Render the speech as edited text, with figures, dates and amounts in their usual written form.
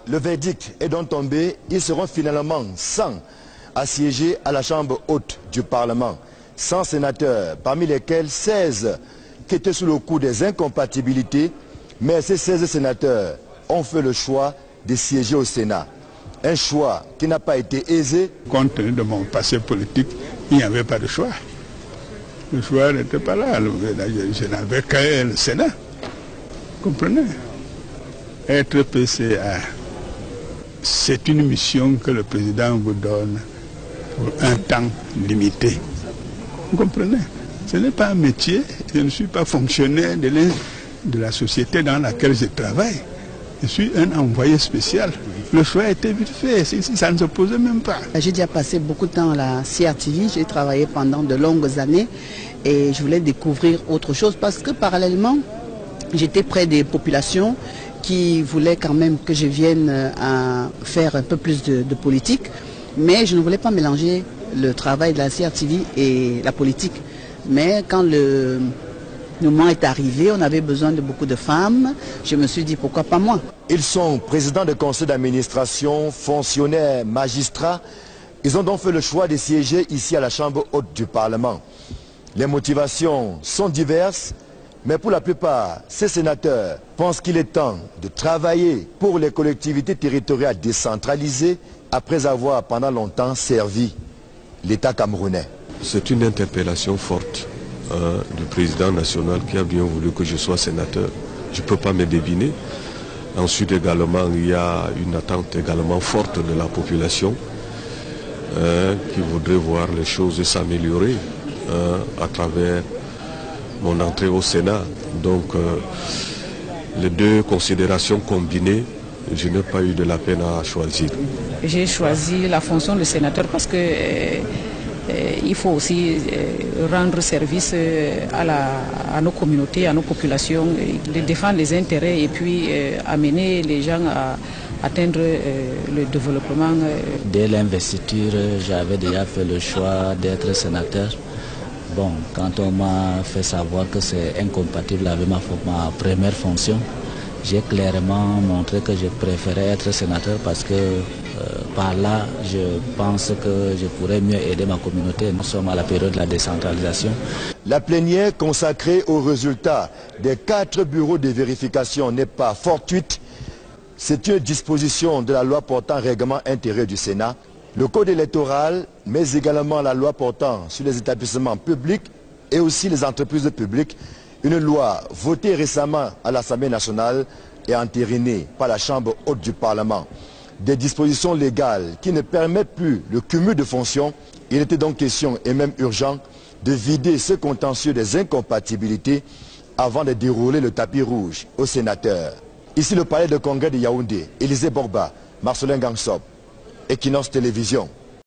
Le verdict est donc tombé. Ils seront finalement 100 à siéger à la Chambre haute du Parlement. 100 sénateurs, parmi lesquels 16 qui étaient sous le coup des incompatibilités. Mais ces 16 sénateurs ont fait le choix de siéger au Sénat. Un choix qui n'a pas été aisé. Compte tenu de mon passé politique, il n'y avait pas de choix. Le choix n'était pas là. Je n'avais qu'à le Sénat. Vous comprenez? Être PCA, c'est une mission que le président vous donne pour un temps limité. Vous comprenez? Ce n'est pas un métier. Je ne suis pas fonctionnaire de la société dans laquelle je travaille. Je suis un envoyé spécial. Le choix a été vite fait, ça ne se posait même pas. J'ai déjà passé beaucoup de temps à la CRTV, j'ai travaillé pendant de longues années et je voulais découvrir autre chose parce que parallèlement, j'étais près des populations qui voulaient quand même que je vienne à faire un peu plus de politique, mais je ne voulais pas mélanger le travail de la CRTV et la politique. Mais quand le moment est arrivé, on avait besoin de beaucoup de femmes. Je me suis dit, pourquoi pas moi? Ils sont présidents de conseil d'administration, fonctionnaires, magistrats. Ils ont donc fait le choix de siéger ici à la Chambre haute du Parlement. Les motivations sont diverses, mais pour la plupart, ces sénateurs pensent qu'il est temps de travailler pour les collectivités territoriales décentralisées après avoir pendant longtemps servi l'État camerounais. C'est une interpellation forte du président national qui a bien voulu que je sois sénateur. Je ne peux pas me deviner. Ensuite également, il y a une attente également forte de la population qui voudrait voir les choses s'améliorer à travers mon entrée au Sénat. Donc les deux considérations combinées, je n'ai pas eu de la peine à choisir. J'ai choisi la fonction de sénateur parce que il faut aussi rendre service à nos communautés, à nos populations, de défendre les intérêts et puis amener les gens à atteindre le développement. Dès l'investiture, j'avais déjà fait le choix d'être sénateur. Bon, quand on m'a fait savoir que c'est incompatible avec ma première fonction, j'ai clairement montré que je préférais être sénateur parce que par là, je pense que je pourrais mieux aider ma communauté. Nous sommes à la période de la décentralisation. La plénière consacrée aux résultats des 4 bureaux de vérification n'est pas fortuite. C'est une disposition de la loi portant règlement intérieur du Sénat, le code électoral, mais également la loi portant sur les établissements publics et aussi les entreprises publiques. Une loi votée récemment à l'Assemblée nationale et entérinée par la Chambre haute du Parlement. Des dispositions légales qui ne permettent plus le cumul de fonctions. Il était donc question, et même urgent, de vider ce contentieux des incompatibilités avant de dérouler le tapis rouge aux sénateurs. Ici le palais de congrès de Yaoundé, Élisée Borba, Marcelin Gangsop, Equinox Télévision.